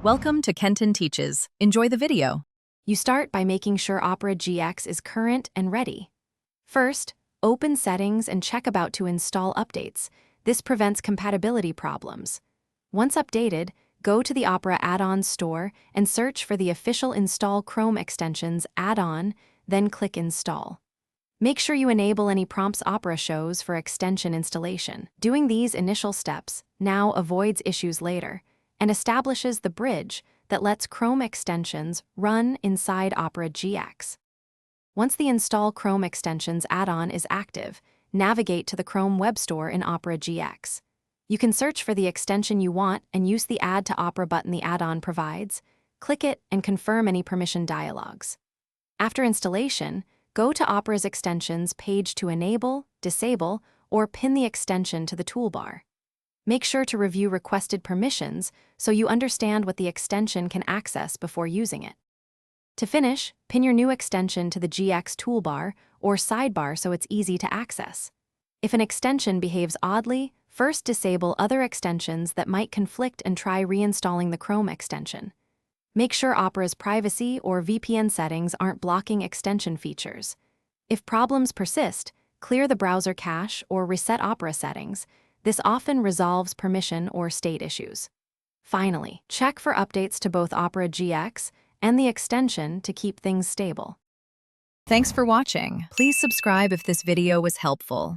Welcome to Kenton Teaches. Enjoy the video. You start by making sure Opera GX is current and ready. First, open Settings and check About to install updates. This prevents compatibility problems. Once updated, go to the Opera add-ons store and search for the official Install Chrome Extensions add-on, then click Install. Make sure you enable any prompts Opera shows for extension installation. Doing these initial steps now avoids issues later and establishes the bridge that lets Chrome extensions run inside Opera GX. Once the Install Chrome Extensions add-on is active, navigate to the Chrome Web Store in Opera GX. You can search for the extension you want and use the Add to Opera button the add-on provides. Click it and confirm any permission dialogues. After installation, go to Opera's Extensions page to enable, disable, or pin the extension to the toolbar. Make sure to review requested permissions so you understand what the extension can access before using it. To finish, pin your new extension to the GX toolbar or sidebar so it's easy to access. If an extension behaves oddly, first disable other extensions that might conflict and try reinstalling the Chrome extension. Make sure Opera's privacy or VPN settings aren't blocking extension features. If problems persist, clear the browser cache or reset Opera settings. This often resolves permission or state issues. Finally, check for updates to both Opera GX and the extension to keep things stable. Thanks for watching. Please subscribe if this video was helpful.